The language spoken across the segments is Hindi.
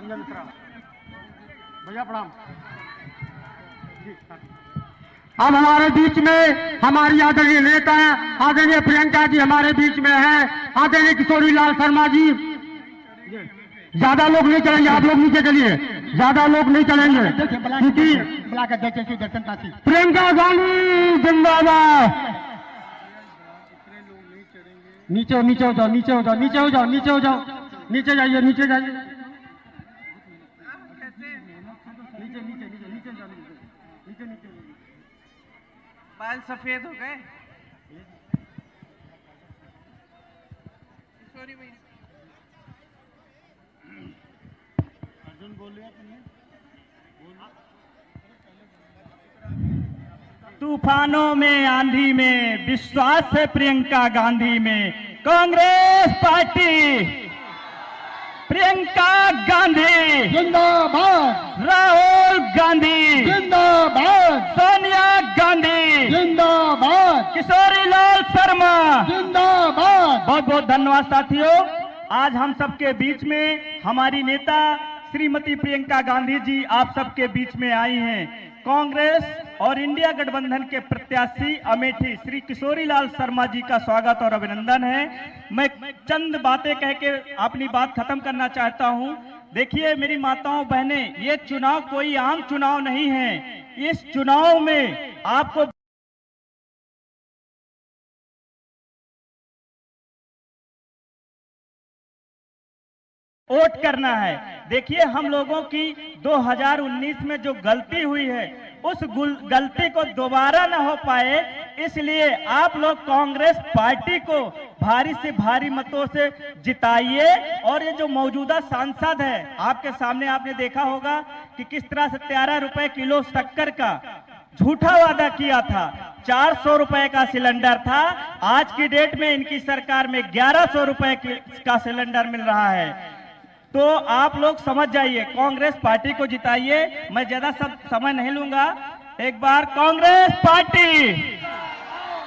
संजय मिश्रा भैया प्रणाम जी। अब हमारे बीच में हमारी आदरणीय नेता आदरणीय प्रियंका जी हमारे बीच में है, आदरणीय किशोरी लाल शर्मा जी। ज्यादा लोग नहीं चलेंगे, आप लोग नीचे चलिए, ज्यादा लोग नहीं चलेंगे क्योंकि प्रियंका गांधी जिंदाबाद। नीचे नीचे हो जाओ, नीचे हो जाओ, नीचे हो जाओ, नीचे हो जाओ, नीचे जाइए, नीचे जाइए, नीचे नीचे नीचे नीचे जाओ, नीचे नीचे। बाल सफेद हो गए। सॉरी भाई। अर्जुन बोल रहे हैं तूफानों में आंधी में विश्वास है प्रियंका गांधी में। कांग्रेस पार्टी प्रियंका गांधी जिंदाबाद, राहुल गांधी जिंदाबाद, सोनिया गांधी जिंदाबाद, किशोरी लाल शर्मा जिंदाबाद। बहुत बहुत धन्यवाद साथियों। आज हम सबके बीच में हमारी नेता श्रीमती प्रियंका गांधी जी आप सबके बीच में आई हैं। कांग्रेस और इंडिया गठबंधन के प्रत्याशी अमेठी श्री किशोरी लाल शर्मा जी का स्वागत और अभिनंदन है। मैं चंद बातें कह के अपनी बात खत्म करना चाहता हूं। देखिए मेरी माताओं बहनें, ये चुनाव कोई आम चुनाव नहीं है। इस चुनाव में आपको वोट करना है। देखिए हम लोगों की 2019 में जो गलती हुई है उस गलती को दोबारा न हो पाए, इसलिए आप लोग कांग्रेस पार्टी को भारी से भारी मतों से जिताइए। और ये जो मौजूदा सांसद है आपके सामने, आपने देखा होगा कि किस तरह से 13 रुपए किलो शक्कर का झूठा वादा किया था। 400 रुपए का सिलेंडर था, आज की डेट में इनकी सरकार में 1100 रुपए का सिलेंडर मिल रहा है। तो आप लोग समझ जाइए, कांग्रेस पार्टी को जिताइए। मैं ज्यादा समय नहीं लूंगा। एक बार कांग्रेस पार्टी,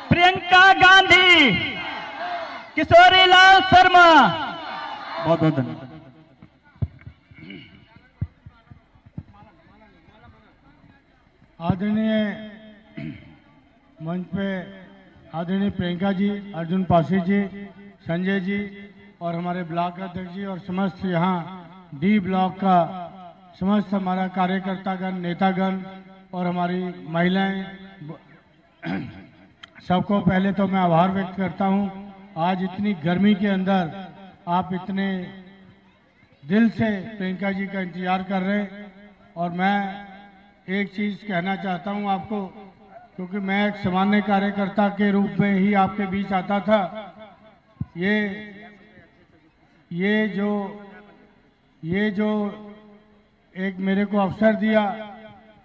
प्रियंका गांधी, किशोरी लाल शर्मा। बहुत बहुत धन्यवाद। आदरणीय मंच पे आदरणीय प्रियंका जी, अर्जुन पासी जी, संजय जी और हमारे ब्लॉक अध्यक्ष जी और समस्त यहाँ डी ब्लॉक का समस्त हमारा कार्यकर्तागण, नेतागण और हमारी महिलाएं, सबको पहले तो मैं आभार व्यक्त करता हूँ। आज इतनी गर्मी के अंदर आप इतने दिल से प्रियंका जी का इंतजार कर रहे हैं। और मैं एक चीज़ कहना चाहता हूँ आपको, क्योंकि मैं एक सामान्य कार्यकर्ता के रूप में ही आपके बीच आता था। ये जो एक मेरे को अवसर दिया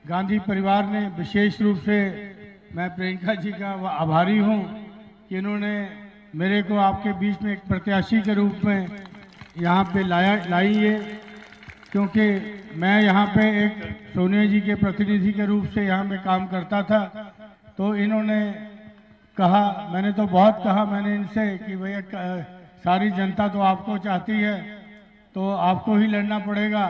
गांधी परिवार ने, विशेष रूप से मैं प्रियंका जी का आभारी हूं कि इन्होंने मेरे को आपके बीच में एक प्रत्याशी के रूप में यहाँ पे लाई है। क्योंकि मैं यहाँ पे एक सोनिया जी के प्रतिनिधि के रूप से यहाँ पे काम करता था, तो इन्होंने कहा, मैंने तो बहुत कहा मैंने इनसे कि भैया सारी जनता तो आपको चाहती है, तो आपको ही लड़ना पड़ेगा।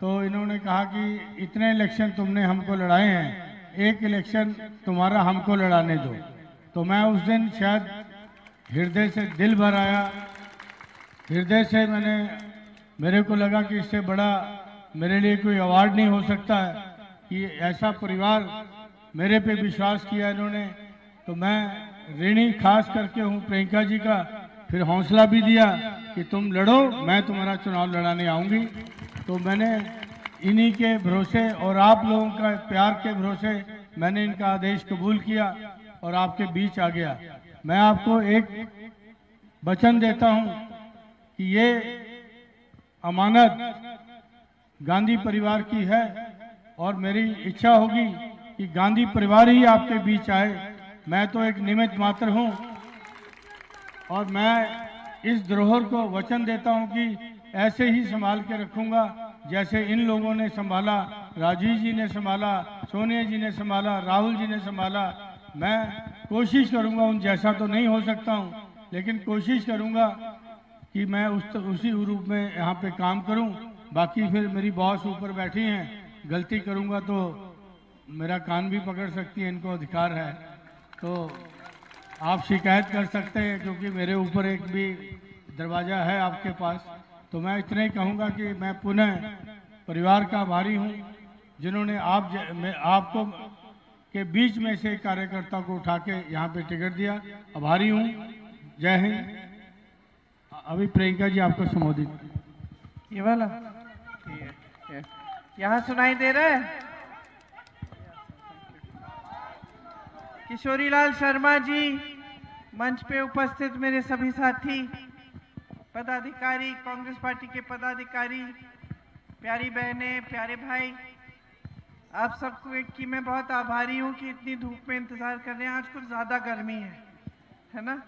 तो इन्होंने कहा कि इतने इलेक्शन तुमने हमको लड़ाए हैं, एक इलेक्शन तुम्हारा हमको लड़ाने दो। तो मैं उस दिन शायद हृदय से दिल भर आया, हृदय से मेरे को लगा कि इससे बड़ा मेरे लिए कोई अवार्ड नहीं हो सकता है कि ऐसा परिवार मेरे पे विश्वास किया इन्होंने। तो मैं ऋणी खास करके हूँ प्रियंका जी का। फिर हौसला भी दिया कि तुम लड़ो, मैं तुम्हारा चुनाव लड़ाने आऊँगी। तो मैंने इन्हीं के भरोसे और आप लोगों का प्यार के भरोसे मैंने इनका आदेश कबूल किया और आपके बीच आ गया। मैं आपको एक वचन देता हूँ कि ये अमानत गांधी परिवार की है और मेरी इच्छा होगी कि गांधी परिवार ही आपके बीच आए। मैं तो एक निमित्त मात्र हूँ और मैं इस धरोहर को वचन देता हूँ कि ऐसे ही संभाल के रखूंगा जैसे इन लोगों ने संभाला, राजीव जी ने संभाला, सोनिया जी ने संभाला, राहुल जी ने संभाला। मैं कोशिश करूंगा, उन जैसा तो नहीं हो सकता हूं, लेकिन कोशिश करूंगा कि मैं उसी रूप में यहाँ पे काम करूं बाकी फिर मेरी बॉस ऊपर बैठी हैं, गलती करूंगा तो मेरा कान भी पकड़ सकती है, इनको अधिकार है। तो आप शिकायत कर सकते हैं, क्योंकि मेरे ऊपर एक भी दरवाज़ा है आपके पास। तो मैं इतना ही कहूँगा कि मैं पुनः परिवार का आभारी हूँ, जिन्होंने आपको के बीच में से कार्यकर्ता को उठा के यहाँ पे टिकट दिया। आभारी हूँ। जय हिंद। अभी प्रियंका जी आपको संबोधित। ये वाला ठीक है, यहाँ सुनाई दे रहा है। किशोरीलाल शर्मा जी, मंच पे उपस्थित मेरे सभी साथी, पदाधिकारी, कांग्रेस पार्टी के पदाधिकारी, प्यारी बहनें, प्यारे भाई, आप सबको की मैं बहुत आभारी हूँ कि इतनी धूप में इंतजार कर रहे हैं। आज कुछ ज्यादा गर्मी है ना?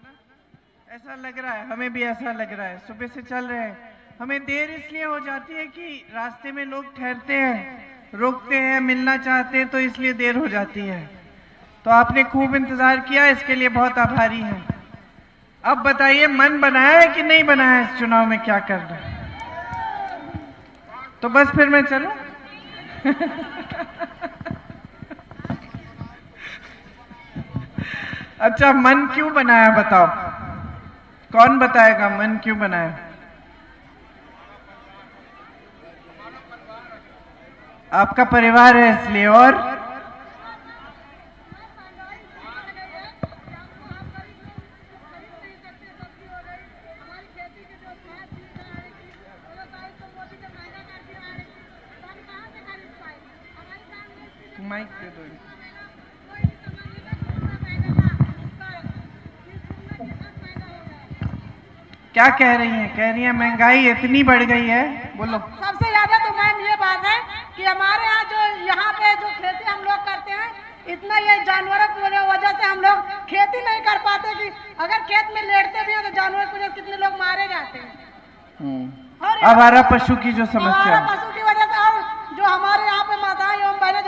ऐसा लग रहा है, हमें भी ऐसा लग रहा है। सुबह से चल रहे हैं। हमें देर इसलिए हो जाती है कि रास्ते में लोग ठहरते हैं, रोकते हैं, मिलना चाहते हैं, तो इसलिए देर हो जाती है। तो आपने खूब इंतजार किया, इसके लिए बहुत आभारी हैं। अब बताइए, मन बनाया है कि नहीं बनाया है इस चुनाव में क्या करना है? तो बस फिर मैं चलूं? अच्छा, मन क्यों बनाया बताओ? कौन बताएगा मन क्यों बनाया? आपका परिवार है इसलिए। और माइक दे दो। क्या कह रही हैं? कह रही हैं महंगाई इतनी बढ़ गई है। बोलो। सबसे ज्यादा तो मैम ये बात है कि हमारे यहाँ यहाँ पे जो खेती हम लोग करते हैं, इतना ये जानवरों की वजह से हम लोग खेती नहीं कर पाते कि अगर खेत में लेटते भी हैं तो जानवरों की वजह से कितने लोग मारे जाते हैं। और आवारा पशु की जो समस्या आवारा है, पशु की वजह से, और जो हमारे यहाँ पे माताएं एवं बहनें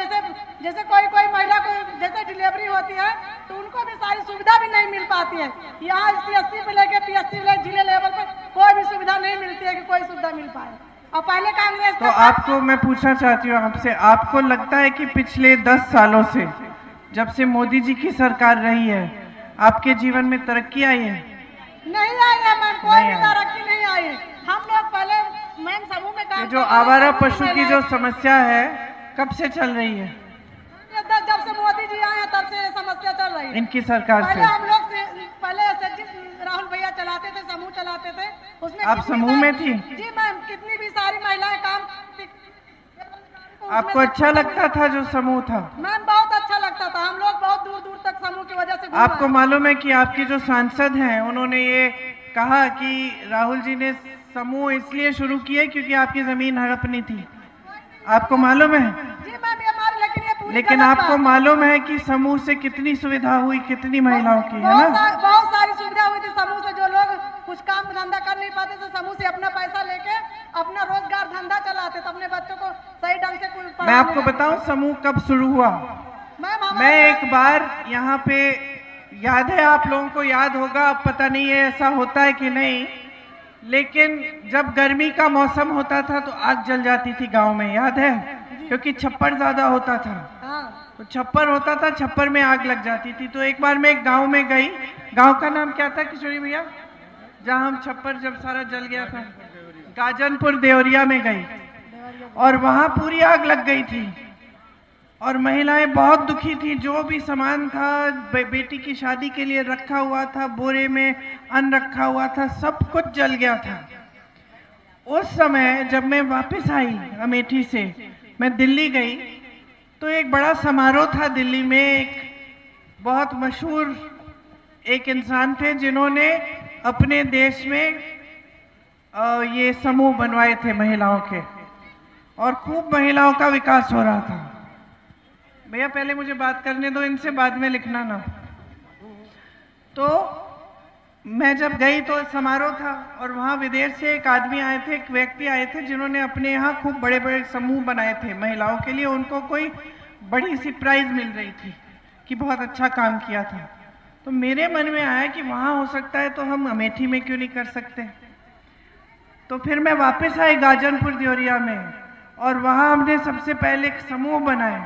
जैसे कोई महिला को जैसे डिलीवरी होती है तो उनको भी सारी सुविधा भी नहीं मिल पाती है। यहाँ CSC पे लेके PSC जिले लेवल पे कोई भी सुविधा नहीं मिलती है कि कोई सुविधा मिल पाए। और पहले कांग्रेस तो आपको मैं पूछना चाहती हूँ आपसे, आपको लगता है कि पिछले 10 सालों से, जब से मोदी जी की सरकार रही है, आपके जीवन में तरक्की आई है? नहीं आई है मैम, कोई भी तरक्की नहीं आई है। हम लोग पहले मैम समूह में काम, जो आवारा पशु की जो समस्या है कब से चल रही है? जब से मोदी जी आए हैं तब से समस्या चल रही है इनकी सरकार पहले से। हम लोग पहले राहुल भैया चलाते थे, समूह चलाते थे, उसमें आप समूह में थी? जी मैम, कितनी भी सारी महिलाएं काम। आपको अच्छा लगता था जो समूह था? मैम बहुत अच्छा लगता था। हम लोग बहुत दूर दूर तक समूह की वजह से घूम आपको मालूम है कि आपके जो सांसद हैं उन्होंने ये कहा कि राहुल जी ने समूह इसलिए शुरू किए क्योंकि आपकी जमीन हड़पनी थी। आपको मालूम है? जी मैम, ये हमारे लेकिन आपको मालूम है कि समूह से कितनी सुविधा हुई, कितनी महिलाओं की, है ना? बहुत सारी सुविधा हुई थी समूह से। जो लोग कुछ काम धंधा कर नहीं पाते थे, समूह से अपना पैसा लेके अपना रोजगार धंधा चलाते थे, अपने बच्चों को सही ढंग से मैं आपको बताऊं समूह कब शुरू हुआ? मैं एक बार यहाँ पे, याद है आप लोगों को, याद होगा, अब पता नहीं है ऐसा होता है कि नहीं, लेकिन जब गर्मी का मौसम होता था तो आग जल जाती थी गांव में, याद है? क्योंकि छप्पर ज्यादा होता था, तो छप्पर होता था, छप्पर में आग लग जाती थी। तो एक बार मैं एक गांव में गई, गांव का नाम क्या था किशोरी भैया, जहां हम छप्पर जब सारा जल गया था? गाजनपुर देवरिया में गई, और वहां पूरी आग लग गई थी और महिलाएं बहुत दुखी थी। जो भी सामान था बेटी की शादी के लिए रखा हुआ था, बोरे में अन्न रखा हुआ था, सब कुछ जल गया था। उस समय जब मैं वापस आई अमेठी से, मैं दिल्ली गई, तो एक बड़ा समारोह था दिल्ली में। एक बहुत मशहूर एक इंसान थे जिन्होंने अपने देश में ये समूह बनवाए थे महिलाओं के, और खूब महिलाओं का विकास हो रहा था। भैया पहले मुझे बात करने दो, इनसे बाद में लिखना ना। तो मैं जब गई तो समारोह था, और वहाँ विदेश से एक आदमी आए थे, एक व्यक्ति आए थे जिन्होंने अपने यहाँ खूब बड़े बड़े समूह बनाए थे महिलाओं के लिए। उनको कोई बड़ी सी प्राइज मिल रही थी कि बहुत अच्छा काम किया था। तो मेरे मन में आया कि वहाँ हो सकता है तो हम अमेठी में क्यों नहीं कर सकते। तो फिर मैं वापस आई गाजनपुर देवरिया में, और वहाँ हमने सबसे पहले एक समूह बनाए,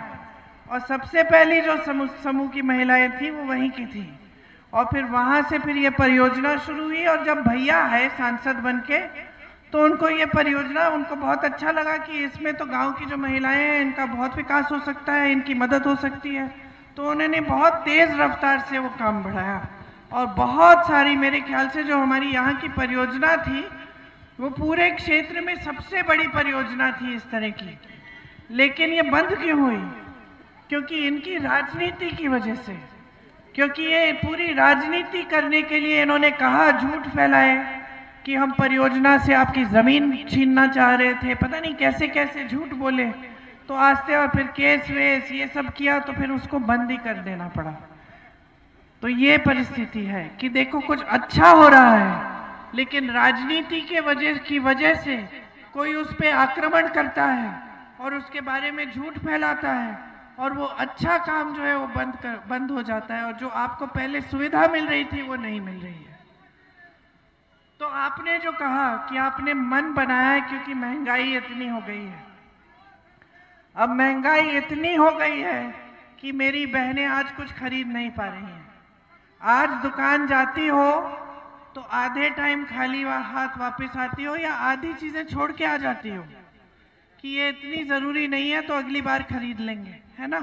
और सबसे पहली जो समूह की महिलाएं थी वो वहीं की थी। और फिर वहाँ से फिर ये परियोजना शुरू हुई, और जब भैया है सांसद बनके तो उनको ये परियोजना, उनको बहुत अच्छा लगा कि इसमें तो गांव की जो महिलाएं हैं इनका बहुत विकास हो सकता है, इनकी मदद हो सकती है। तो उन्होंने बहुत तेज़ रफ्तार से वो काम बढ़ाया, और बहुत सारी, मेरे ख्याल से जो हमारी यहाँ की परियोजना थी वो पूरे क्षेत्र में सबसे बड़ी परियोजना थी इस तरह की। लेकिन ये बंद क्यों हुई? क्योंकि इनकी राजनीति की वजह से, क्योंकि ये पूरी राजनीति करने के लिए इन्होंने कहा, झूठ फैलाए कि हम परियोजना से आपकी ज़मीन छीनना चाह रहे थे, पता नहीं कैसे कैसे झूठ बोले। तो आस्ते और फिर केस वेस ये सब किया, तो फिर उसको बंद ही कर देना पड़ा। तो ये परिस्थिति है कि देखो कुछ अच्छा हो रहा है, लेकिन राजनीति के वजह से कोई उस पर आक्रमण करता है और उसके बारे में झूठ फैलाता है, और वो अच्छा काम जो है वो बंद हो जाता है, और जो आपको पहले सुविधा मिल रही थी वो नहीं मिल रही है। तो आपने जो कहा कि आपने मन बनाया है क्योंकि महंगाई इतनी हो गई है। अब महंगाई इतनी हो गई है कि मेरी बहनें आज कुछ खरीद नहीं पा रही हैं। आज दुकान जाती हो तो आधे टाइम खाली हाथ वापस आती हो, या आधी चीजें छोड़ के आ जाती हो कि ये इतनी जरूरी नहीं है तो अगली बार खरीद लेंगे, है ना।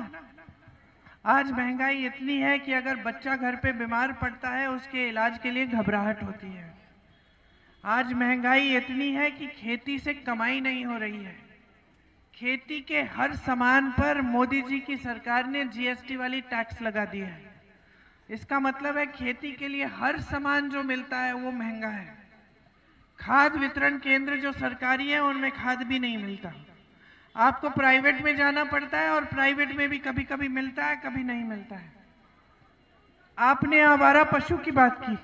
आज महंगाई इतनी है कि अगर बच्चा घर पे बीमार पड़ता है उसके इलाज के लिए घबराहट होती है। आज महंगाई इतनी है कि खेती से कमाई नहीं हो रही है। खेती के हर सामान पर मोदी जी की सरकार ने जीएसटी वाली टैक्स लगा दी है। इसका मतलब है खेती के लिए हर सामान जो मिलता है वो महंगा है। खाद वितरण केंद्र जो सरकारी है उनमें खाद भी नहीं मिलता, आपको प्राइवेट में जाना पड़ता है, और प्राइवेट में भी कभी कभी मिलता है, कभी नहीं मिलता है। आपने आवारा पशु की बात की।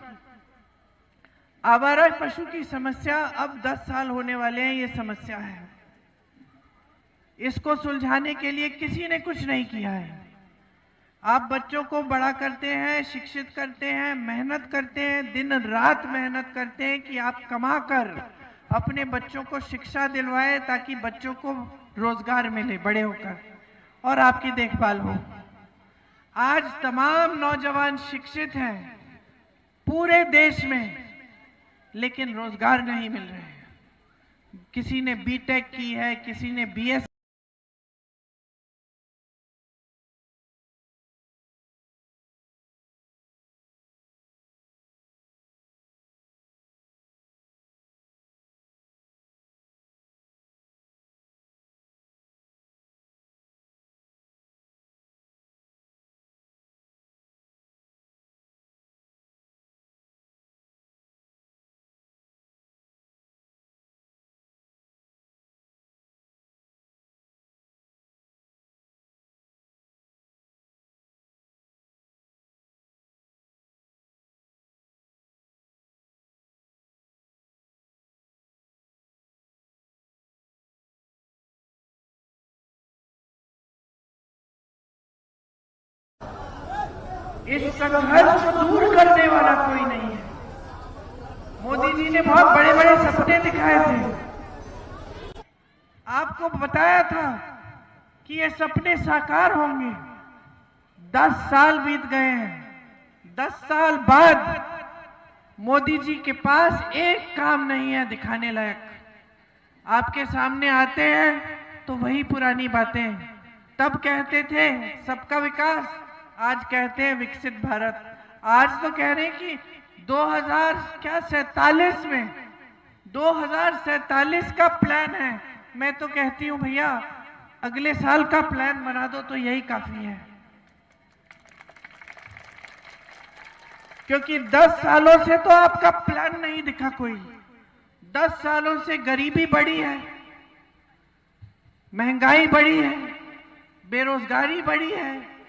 आवारा पशु की समस्या अब 10 साल होने वाले हैं, ये समस्या है। इसको सुलझाने के लिए किसी ने कुछ नहीं किया है। आप बच्चों को बड़ा करते हैं, शिक्षित करते हैं, मेहनत करते हैं, दिन रात मेहनत करते हैं कि आप कमा कर अपने बच्चों को शिक्षा दिलवाएं ताकि बच्चों को रोजगार मिले बड़े होकर, और आपकी देखभाल हो। आज तमाम नौजवान शिक्षित हैं पूरे देश में, लेकिन रोजगार नहीं मिल रहे हैं। किसी ने बीटेक की है, किसी ने बीएस इस संघर्ष को दूर करने वाला कोई नहीं है। मोदी जी ने बहुत बड़े बड़े सपने दिखाए थे, आपको बताया था कि ये सपने साकार होंगे। 10 साल बीत गए हैं। 10 साल बाद मोदी जी के पास एक काम नहीं है दिखाने लायक। आपके सामने आते हैं तो वही पुरानी बातें। तब कहते थे सबका विकास, आज कहते हैं विकसित भारत। आज तो कह रहे हैं कि 2047 में 2047 का प्लान है। मैं तो कहती हूं भैया अगले साल का प्लान बना दो तो यही काफी है, क्योंकि 10 सालों से तो आपका प्लान नहीं दिखा कोई। 10 सालों से गरीबी बढ़ी है, महंगाई बढ़ी है, बेरोजगारी बढ़ी है,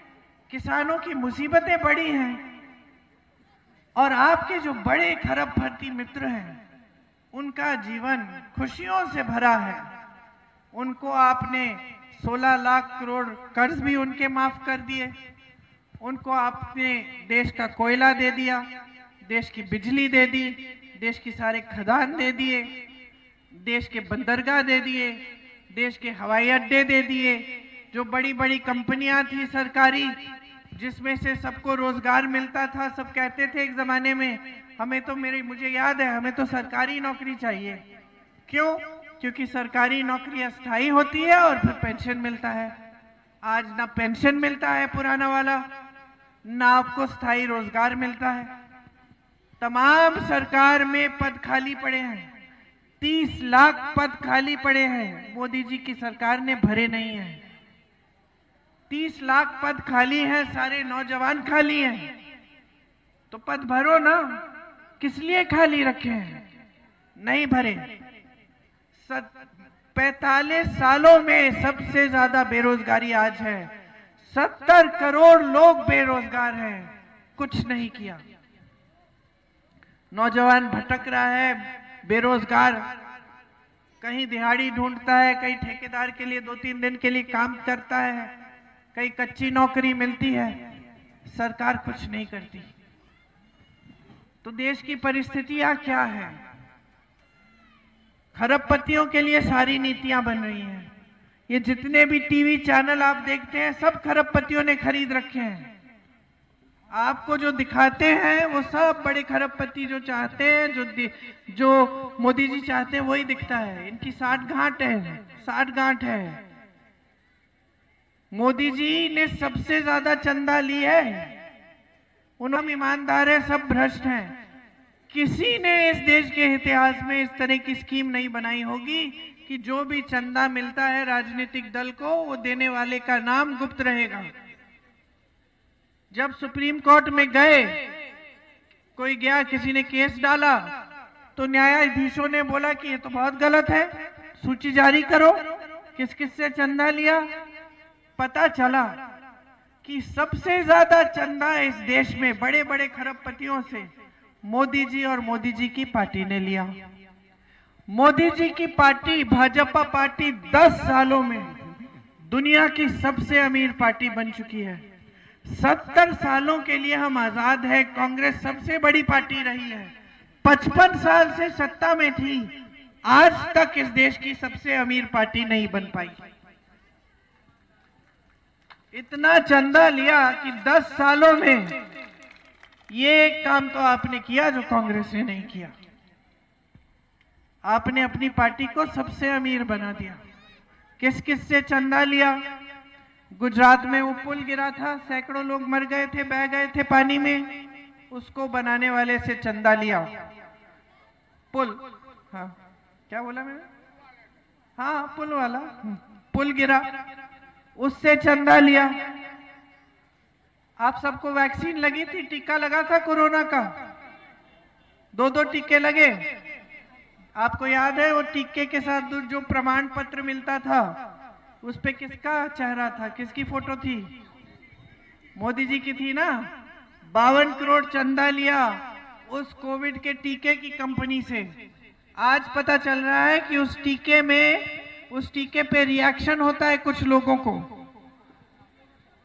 किसानों की मुसीबतें बढ़ी हैं, और आपके जो बड़े खरबपति मित्र हैं उनका जीवन खुशियों से भरा है। उनको आपने 16 लाख करोड़ कर्ज भी उनके माफ कर दिए। उनको आपने देश का कोयला दे दिया, देश की बिजली दे दी, देश की सारे खदान दे दिए। देश के बंदरगाह दे दिए, देश के हवाई अड्डे दे दिए, जो बड़ी बड़ी कंपनियां थी सरकारी, जिसमें से सबको रोजगार मिलता था। सब कहते थे एक जमाने में, मुझे याद है, हमें तो सरकारी नौकरी चाहिए। क्यों? क्योंकि सरकारी नौकरी अस्थायी होती है और फिर पेंशन मिलता है। आज ना पेंशन मिलता है पुराना वाला, ना आपको स्थायी रोजगार मिलता है। तमाम सरकार में पद खाली पड़े हैं, 30 लाख पद खाली पड़े हैं, मोदी जी की सरकार ने भरे नहीं हैं। 30 लाख पद खाली हैं, सारे नौजवान खाली हैं, तो पद भरो ना। किस लिए खाली रखे हैं? नहीं भरे। 45 सालों में सबसे ज्यादा बेरोजगारी आज है। 70 करोड़ लोग बेरोजगार हैं, कुछ नहीं किया। नौजवान भटक रहा है, बेरोजगार, कहीं दिहाड़ी ढूंढता है, कहीं ठेकेदार के लिए 2-3 दिन के लिए काम करता है, कहीं कच्ची नौकरी मिलती है, सरकार कुछ नहीं करती। तो देश की परिस्थितियां क्या है? खरबपतियों के लिए सारी नीतियां बन रही हैं। ये जितने भी टीवी चैनल आप देखते हैं, सब खरबपतियों ने खरीद रखे हैं। आपको जो दिखाते हैं वो सब बड़े खरबपति जो चाहते हैं, जो मोदी जी चाहते हैं वही दिखता है। इनकी साठ-गांठ है। मोदी जी ने सबसे ज्यादा चंदा ली है, उन्होंने ईमानदार है, सब भ्रष्ट हैं। किसी ने इस देश के इतिहास में इस तरह की स्कीम नहीं बनाई होगी कि जो भी चंदा मिलता है राजनीतिक दल को, वो देने वाले का नाम गुप्त रहेगा। जब सुप्रीम कोर्ट में गए, कोई गया, किसी ने केस डाला, तो न्यायाधीशों ने बोला कि ये तो बहुत गलत है, सूची जारी करो, किस किस से चंदा लिया। पता चला कि सबसे ज्यादा चंदा इस देश में बड़े बड़े खरबपतियों से मोदी जी और मोदी जी की पार्टी ने लिया। मोदी जी की पार्टी, भाजपा पार्टी 10 सालों में दुनिया की सबसे अमीर पार्टी बन चुकी है। 70 सालों के लिए हम आजाद है, कांग्रेस सबसे बड़ी पार्टी रही है, 55 साल से सत्ता में थी, आज तक इस देश की सबसे अमीर पार्टी नहीं बन पाई। इतना चंदा लिया कि 10 सालों में ये एक काम तो आपने किया जो कांग्रेस ने नहीं किया। आपने अपनी पार्टी को सबसे अमीर बना दिया। किस किस से चंदा लिया? गुजरात में वो पुल गिरा था, सैकड़ों लोग मर गए थे, बह गए थे पानी में, उसको बनाने वाले से चंदा लिया। पुल, हाँ क्या बोला मैंने? हाँ पुल वाला, पुल गिरा, उससे चंदा लिया। आप सबको वैक्सीन लगी थी, टीका लगा था कोरोना का, 2-2 टीके लगे। आपको याद है वो टीके के साथ जो प्रमाण पत्र मिलता था, उस पे किसका चेहरा था, किसकी फोटो थी? मोदी जी की थी ना। 52 करोड़ चंदा लिया उस कोविड के टीके की कंपनी से। आज पता चल रहा है कि उस टीके पे रिएक्शन होता है कुछ लोगों को,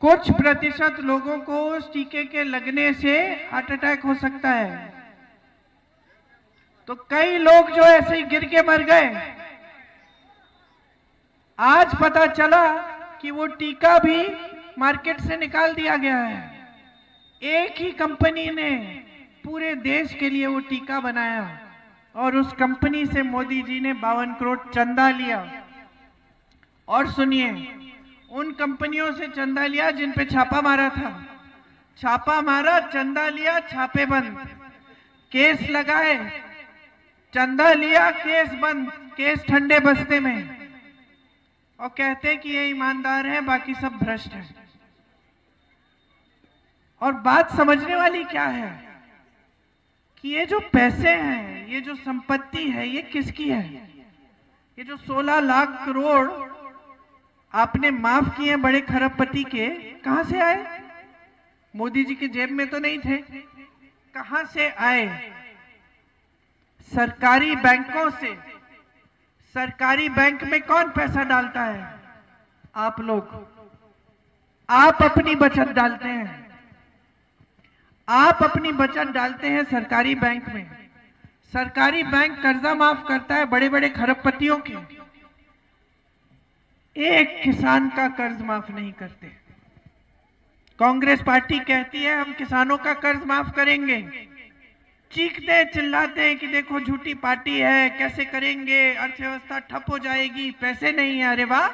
कुछ प्रतिशत लोगों को उस टीके के लगने से हार्ट अटैक हो सकता है। तो कई लोग जो ऐसे ही गिर के मर गए। आज पता चला कि वो टीका भी मार्केट से निकाल दिया गया है। एक ही कंपनी ने पूरे देश के लिए वो टीका बनाया और उस कंपनी से मोदी जी ने 52 करोड़ चंदा लिया। और सुनिए, उन कंपनियों से चंदा लिया जिन पे छापा मारा था। छापा मारा, चंदा लिया, छापे बंद, केस लगाए, चंदा लिया, केस बंद, केस ठंडे बस्ते में, और कहते कि ये ईमानदार है, बाकी सब भ्रष्ट है। और बात समझने वाली क्या है कि ये जो पैसे हैं, ये जो संपत्ति है, ये किसकी है? ये जो 16 लाख करोड़ आपने माफ किए बड़े खरबपति के, कहां से आए? मोदी जी की जेब में तो नहीं थे। कहां से आए? सरकारी बैंकों से। सरकारी बैंक में कौन पैसा डालता है? आप लोग। आप अपनी बचत डालते हैं। आप अपनी बचत डालते हैं सरकारी बैंक में। सरकारी बैंक कर्जा माफ करता है बड़े बड़े खरबपतियों के, एक किसान का कर्ज माफ नहीं करते। कांग्रेस पार्टी कहती है हम किसानों का कर्ज माफ करेंगे, चीखते चिल्लाते हैं कि देखो झूठी पार्टी है, कैसे करेंगे, अर्थव्यवस्था ठप हो जाएगी, पैसे नहीं है। अरे वाह,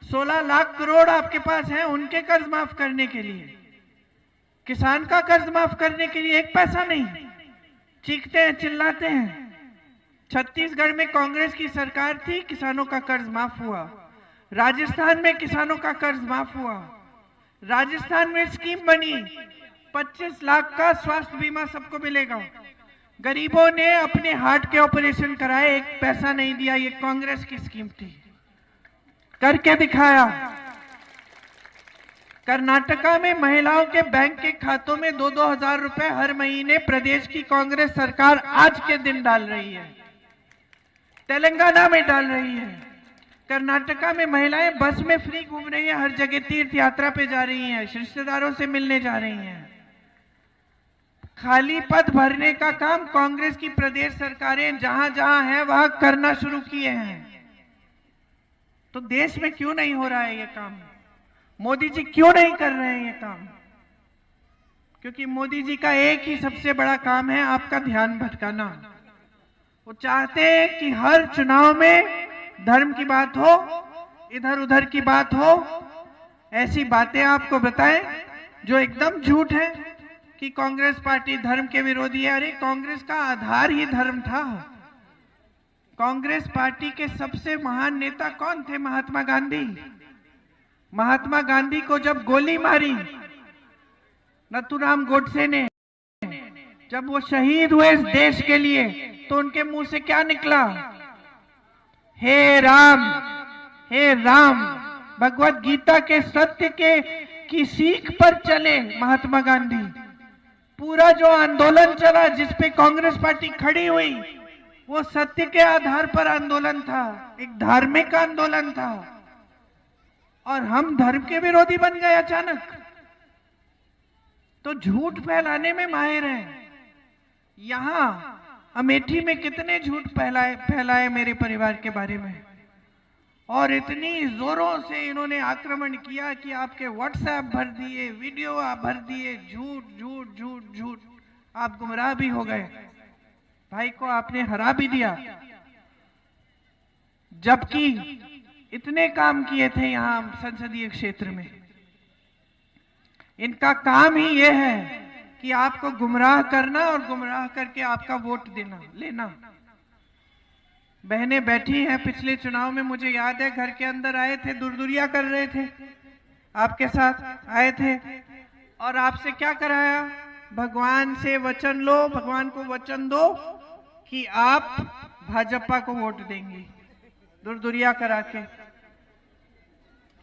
16 लाख करोड़ आपके पास है उनके कर्ज माफ करने के लिए, किसान का कर्ज माफ करने के लिए एक पैसा नहीं। चीखते हैं चिल्लाते हैं। छत्तीसगढ़ में कांग्रेस की सरकार थी, किसानों का कर्ज माफ हुआ। राजस्थान में किसानों का कर्ज माफ हुआ। राजस्थान में स्कीम बनी, 25 लाख का स्वास्थ्य बीमा सबको मिलेगा। गरीबों ने अपने हार्ट के ऑपरेशन कराए, एक पैसा नहीं दिया। ये कांग्रेस की स्कीम थी, करके दिखाया। कर्नाटका में महिलाओं के बैंक के खातों में 2-2 हजार रुपए हर महीने प्रदेश की कांग्रेस सरकार आज के दिन डाल रही है। तेलंगाना में डाल रही है। कर्नाटका में महिलाएं बस में फ्री घूम रही हैं, हर जगह तीर्थ यात्रा पे जा रही हैं, रिश्तेदारों से मिलने जा रही हैं। खाली पद भरने का काम कांग्रेस की प्रदेश सरकारें जहां जहां हैं वहां करना शुरू किए हैं। तो देश में क्यों नहीं हो रहा है ये काम? मोदी जी क्यों नहीं कर रहे हैं ये काम? क्योंकि मोदी जी का एक ही सबसे बड़ा काम है आपका ध्यान भटकाना। वो चाहते हैं कि हर चुनाव में धर्म की बात हो, इधर उधर की बात हो, ऐसी बातें आपको बताएं जो एकदम झूठ है कि कांग्रेस पार्टी धर्म के विरोधी है। अरे कांग्रेस का आधार ही धर्म था। कांग्रेस पार्टी के सबसे महान नेता कौन थे? महात्मा गांधी। महात्मा गांधी को जब गोली मारी नथुराम गोडसे ने, जब वो शहीद हुए इस देश के लिए, तो उनके मुंह से क्या निकला? हे राम, हे राम। भगवत गीता के सत्य की सीख पर चले महात्मा गांधी। पूरा जो आंदोलन चला जिस पे कांग्रेस पार्टी खड़ी हुई, वो सत्य के आधार पर आंदोलन था, एक धार्मिक आंदोलन था। और हम धर्म के विरोधी बन गए अचानक। तो झूठ फैलाने में माहिर हैं। यहां अमेठी में कितने झूठ फैलाए मेरे परिवार के बारे में, और इतनी जोरों से इन्होंने आक्रमण किया कि आपके व्हाट्सएप भर दिए, वीडियो आप भर दिए, झूठ झूठ झूठ झूठ। आप गुमराह भी हो गए, भाई को आपने हरा भी दिया। जबकि इतने काम किए थे यहां संसदीय क्षेत्र में। इनका काम ही यह है कि आपको गुमराह करना और गुमराह करके आपका वोट लेना। बहनें बैठी हैं, पिछले चुनाव में मुझे याद है घर के अंदर आए थे, दुरदुरिया कर रहे थे, आपके साथ आए थे और आपसे क्या कराया? भगवान से वचन लो, भगवान को वचन दो कि आप भाजपा को वोट देंगी, दुरदुरिया करा के।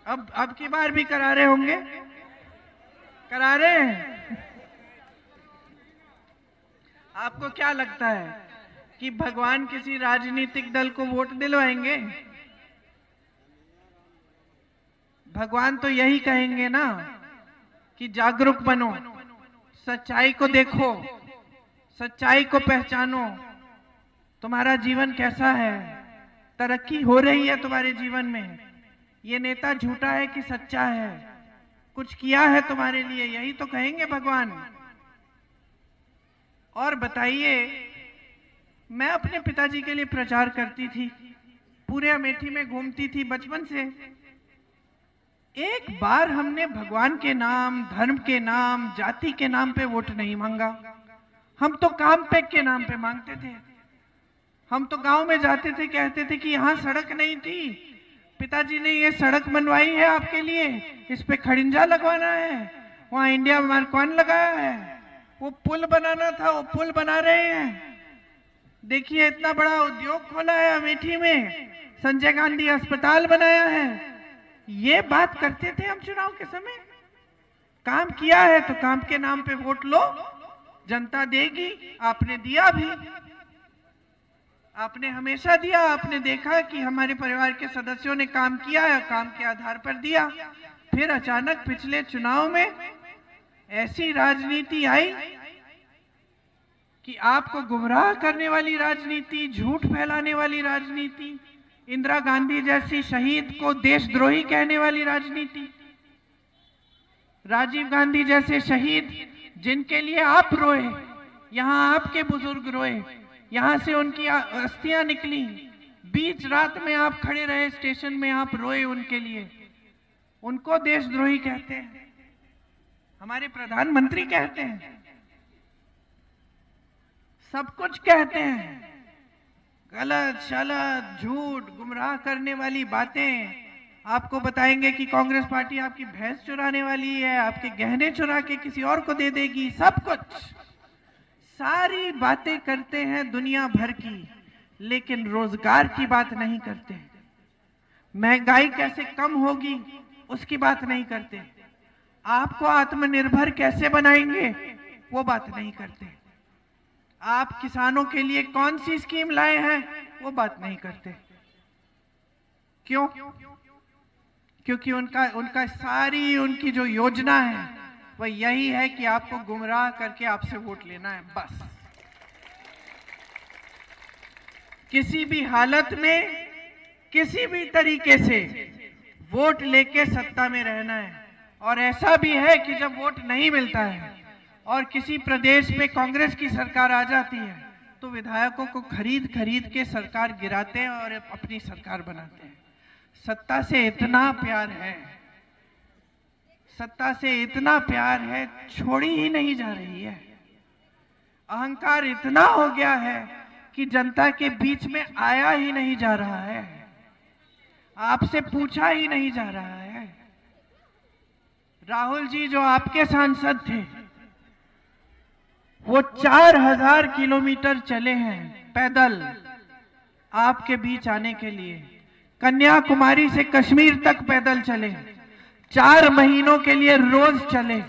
अब की बार भी करा रहे होंगे, करा रहे हैं। आपको क्या लगता है कि भगवान किसी राजनीतिक दल को वोट दिलवाएंगे? भगवान तो यही कहेंगे ना कि जागरूक बनो, सच्चाई को देखो, सच्चाई को पहचानो। तुम्हारा जीवन कैसा है? तरक्की हो रही है तुम्हारे जीवन में? ये नेता झूठा है कि सच्चा है? कुछ किया है तुम्हारे लिए? यही तो कहेंगे भगवान। और बताइए, मैं अपने पिताजी के लिए प्रचार करती थी, पूरे अमेठी में घूमती थी बचपन से। एक बार हमने भगवान के नाम, धर्म के नाम, जाति के नाम पे वोट नहीं मांगा। हम तो काम पे के नाम पे मांगते थे। हम तो गांव में जाते थे, कहते थे कि यहाँ सड़क नहीं थी, पिताजी ने ये सड़क बनवाई है आपके लिए, इस पे खड़िंजा लगवाना है, वहाँ इंडिया मार्क 1 लगाया है, वो पुल बनाना था, वो पुल बना रहे हैं। देखिए इतना बड़ा उद्योग खोला है अमेठी में, संजय गांधी अस्पताल बनाया है। ये बात करते थे हम चुनाव के समय। काम किया है तो काम के नाम पे वोट लो, जनता देगी। आपने दिया भी, आपने हमेशा दिया। आपने देखा कि हमारे परिवार के सदस्यों ने काम किया है, काम के आधार पर दिया। फिर अचानक पिछले चुनाव में ऐसी राजनीति आई कि आपको गुमराह करने वाली राजनीति, झूठ फैलाने वाली राजनीति, इंदिरा गांधी जैसी शहीद को देशद्रोही कहने वाली राजनीति, राजीव गांधी जैसे शहीद जिनके लिए आप रोए, यहां आपके बुजुर्ग रोए, यहां से उनकी अस्थियां निकली, बीच रात में आप खड़े रहे स्टेशन में, आप रोए उनके लिए, उनको देशद्रोही कहते हैं। हमारे प्रधानमंत्री कहते हैं, सब कुछ कहते हैं, गलत शलत झूठ गुमराह करने वाली बातें आपको बताएंगे कि कांग्रेस पार्टी आपकी भैंस चुराने वाली है, आपके गहने चुरा के किसी और को दे देगी, सब कुछ सारी बातें करते हैं दुनिया भर की, लेकिन रोजगार की बात नहीं करते, महंगाई कैसे कम होगी उसकी बात नहीं करते, आपको आत्मनिर्भर कैसे बनाएंगे वो बात नहीं करते, आप किसानों के लिए कौन सी स्कीम लाए हैं वो बात नहीं करते। क्यों? क्योंकि उनका सारी उनकी जो योजना है वह यही है कि आपको गुमराह करके आपसे वोट लेना है, बस। किसी भी हालत में, किसी भी तरीके से वोट लेके सत्ता में रहना है। और ऐसा भी है कि जब वोट नहीं मिलता है और किसी प्रदेश में कांग्रेस की सरकार आ जाती है तो विधायकों को खरीद खरीद के सरकार गिराते हैं और अपनी सरकार बनाते हैं। सत्ता से इतना प्यार है, सत्ता से इतना प्यार है, छोड़ी ही नहीं जा रही है। अहंकार इतना हो गया है कि जनता के बीच में आया ही नहीं जा रहा है, आपसे पूछा ही नहीं जा रहा है। राहुल जी जो आपके सांसद थे वो 4000 किलोमीटर चले हैं पैदल आपके बीच आने के लिए, कन्याकुमारी से कश्मीर तक पैदल चले, 4 महीनों के लिए रोज चले,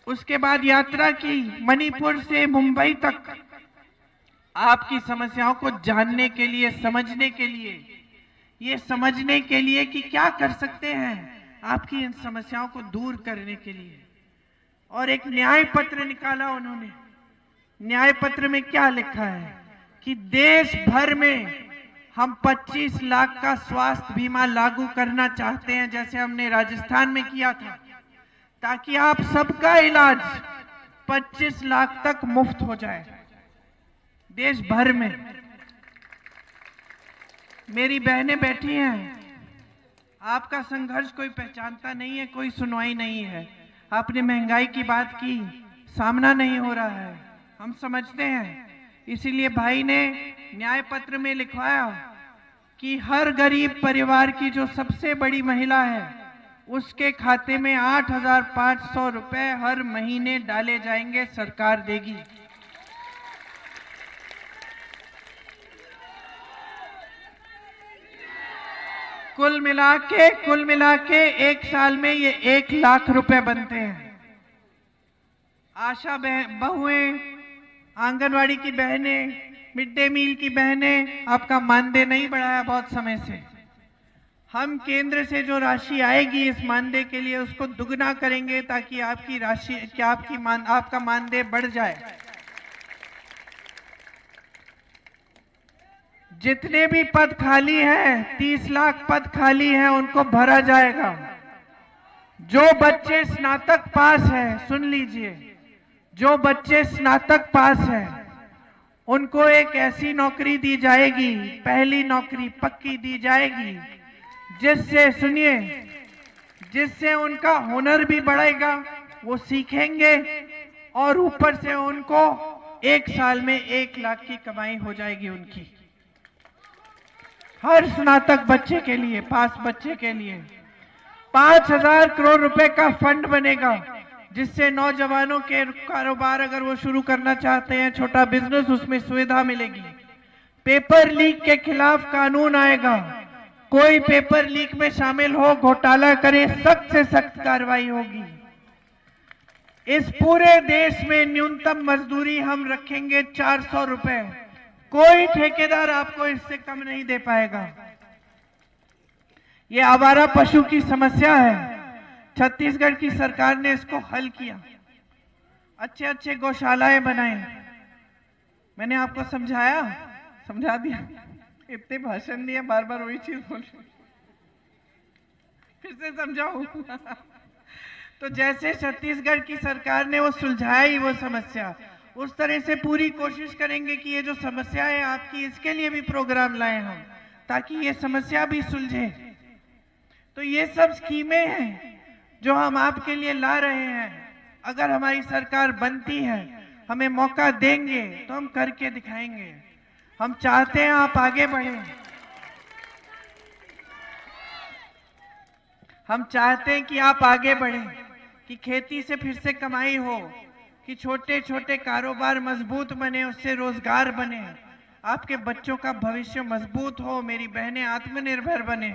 उसके बाद यात्रा की मणिपुर से मुंबई तक आपकी समस्याओं को जानने के लिए, समझने के लिए, ये समझने के लिए कि क्या कर सकते हैं आपकी इन समस्याओं को दूर करने के लिए। और एक न्याय पत्र निकाला उन्होंने। न्याय पत्र में क्या लिखा है कि देश भर में हम 25 लाख का स्वास्थ्य बीमा लागू करना चाहते हैं, जैसे हमने राजस्थान में किया था, ताकि आप सबका इलाज 25 लाख तक मुफ्त हो जाए देश भर में। मेरी बहनें बैठी हैं, आपका संघर्ष कोई पहचानता नहीं है, कोई सुनवाई नहीं है। आपने महंगाई की बात की, सामना नहीं हो रहा है, हम समझते हैं। इसीलिए भाई ने न्याय पत्र में लिखवाया कि हर गरीब परिवार की जो सबसे बड़ी महिला है उसके खाते में 8,500 रुपए हर महीने डाले जाएंगे, सरकार देगी। कुल मिला के एक साल में ये 1 लाख रुपए बनते हैं। आशा बहुएं, आंगनवाड़ी की बहनें, मिड डे मील की बहनें, आपका मानदेय नहीं बढ़ाया बहुत समय से। हम केंद्र से जो राशि आएगी इस मानदेय के लिए उसको दुगना करेंगे ताकि आपकी राशि आपका मानदेय बढ़ जाए। जितने भी पद खाली हैं, 30 लाख पद खाली हैं, उनको भरा जाएगा। जो बच्चे स्नातक पास हैं, सुन लीजिए, जो बच्चे स्नातक पास हैं उनको एक ऐसी नौकरी दी जाएगी, पहली नौकरी पक्की दी जाएगी, जिससे सुनिए, जिससे उनका हुनर भी बढ़ेगा, वो सीखेंगे और ऊपर से उनको 1 साल में 1 लाख की कमाई हो जाएगी उनकी। हर स्नातक बच्चे के लिए, पास बच्चे के लिए 5,000 करोड़ रुपए का फंड बनेगा, जिससे नौजवानों के कारोबार अगर वो शुरू करना चाहते हैं, छोटा बिजनेस, उसमें सुविधा मिलेगी। पेपर लीक के खिलाफ कानून आएगा, कोई पेपर लीक में शामिल हो, घोटाला करे, सख्त से सख्त कार्रवाई होगी। इस पूरे देश में न्यूनतम मजदूरी हम रखेंगे 400 रुपए, कोई ठेकेदार आपको इससे कम नहीं दे पाएगा। ये आवारा पशु की समस्या है, छत्तीसगढ़ की सरकार ने इसको हल किया। अच्छे अच्छे गौशालाएं बनाएं। मैंने आपको समझा दिया, इतने भाषण दिए, बार बार वही चीज बोल रहे, फिर से समझाऊं? तो जैसे छत्तीसगढ़ की सरकार ने वो सुलझाई वो समस्या, उस तरह से पूरी कोशिश करेंगे कि ये जो समस्या है आपकी, इसके लिए भी प्रोग्राम लाए हम, ताकि ये समस्या भी सुलझे। तो ये सब स्कीमें हैं जो हम आपके लिए ला रहे हैं। अगर हमारी सरकार बनती है, हमें मौका देंगे तो हम करके दिखाएंगे। हम चाहते हैं आप आगे बढ़ें, हम चाहते हैं कि आप आगे बढ़ें, कि खेती से फिर से कमाई हो, कि छोटे छोटे कारोबार मजबूत बने, उससे रोजगार बने, आपके बच्चों का भविष्य मजबूत हो, मेरी बहनें आत्मनिर्भर बने।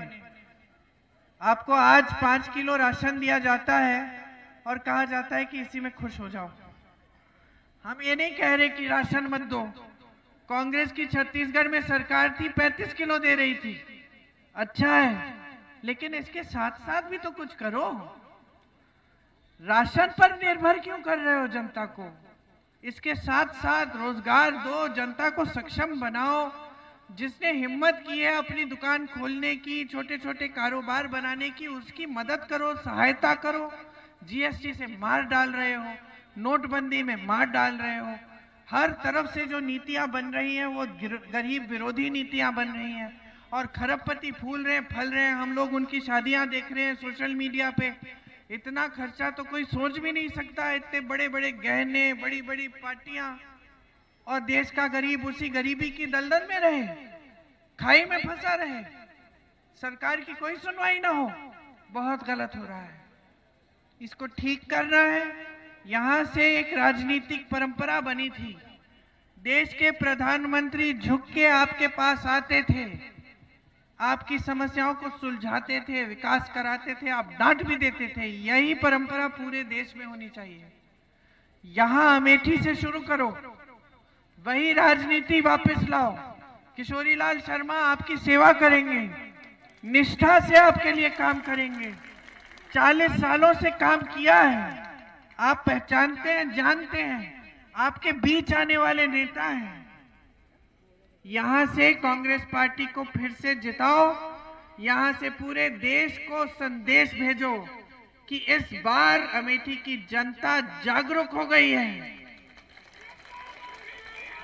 आपको आज 5 किलो राशन दिया जाता है और कहा जाता है कि इसी में खुश हो जाओ। हम ये नहीं कह रहे कि राशन मत दो। कांग्रेस की छत्तीसगढ़ में सरकार थी, 35 किलो दे रही थी, अच्छा है, लेकिन इसके साथ साथ भी तो कुछ करो। राशन पर निर्भर क्यों कर रहे हो जनता को? इसके साथ साथ रोजगार दो, जनता को सक्षम बनाओ। जिसने हिम्मत की है अपनी दुकान खोलने की, छोटे छोटे कारोबार बनाने की, उसकी मदद करो, सहायता करो। जीएसटी से मार डाल रहे हो, नोटबंदी में मार डाल रहे हो, हर तरफ से जो नीतियां बन रही हैं वो गरीब विरोधी नीतियां बन रही हैं, और खरबपति फूल रहे हैं, फल रहे हैं। हम लोग उनकी शादियां देख रहे हैं सोशल मीडिया पे। इतना खर्चा तो कोई सोच भी नहीं सकता, इतने बड़े बड़े गहने, बड़ी बड़ी पार्टियां, और देश का गरीब उसी गरीबी की दलदल में रहे, खाई में फंसा रहे, सरकार की कोई सुनवाई ना हो। बहुत गलत हो रहा है, इसको ठीक करना है। यहां से एक राजनीतिक परंपरा बनी थी, देश के प्रधानमंत्री झुक के आपके पास आते थे, आपकी समस्याओं को सुलझाते थे, विकास कराते थे, आप डांट भी देते थे। यही परंपरा पूरे देश में होनी चाहिए। यहां अमेठी से शुरू करो, वही राजनीति वापस लाओ। किशोरीलाल शर्मा आपकी सेवा करेंगे, निष्ठा से आपके लिए काम करेंगे। 40 सालों से काम किया है, आप पहचानते हैं, जानते हैं, आपके बीच आने वाले नेता हैं। यहां से कांग्रेस पार्टी को फिर से जिताओ, यहां से पूरे देश को संदेश भेजो कि इस बार अमेठी की जनता जागरूक हो गई है,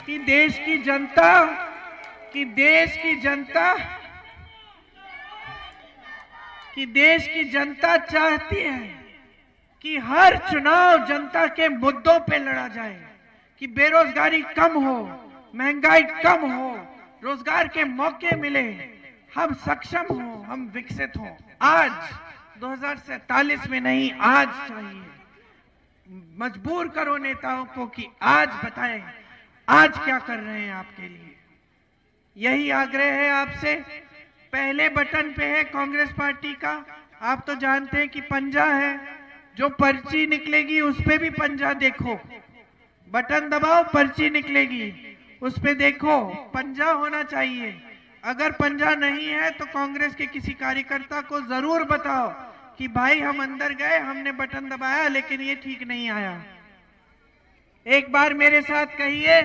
कि देश की जनता चाहती है कि हर चुनाव जनता के मुद्दों पे लड़ा जाए, कि बेरोजगारी कम हो, महंगाई कम हो, रोजगार के मौके मिले, हम सक्षम हो, हम विकसित हो। आज 2047 में नहीं, आज चाहिए। मजबूर करो नेताओं को कि आज बताएं आज क्या कर रहे हैं आपके लिए। यही आग्रह है आपसे। पहले बटन पे है कांग्रेस पार्टी का, आप तो जानते हैं कि पंजा है, जो पर्ची निकलेगी उस पे भी पंजा देखो, बटन दबाओ पर्ची निकलेगी, उस पे देखो, पंजा होना चाहिए। अगर पंजा नहीं है तो कांग्रेस के किसी कार्यकर्ता को जरूर बताओ कि भाई हम अंदर गए, हमने बटन दबाया लेकिन ये ठीक नहीं आया। एक बार मेरे साथ कहिए,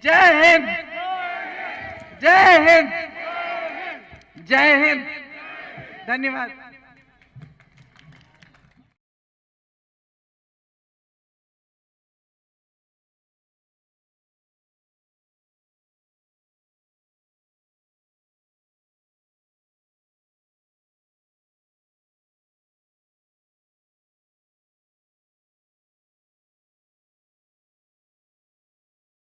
जय हिंद, जय हिंद, जय हिंद। धन्यवाद।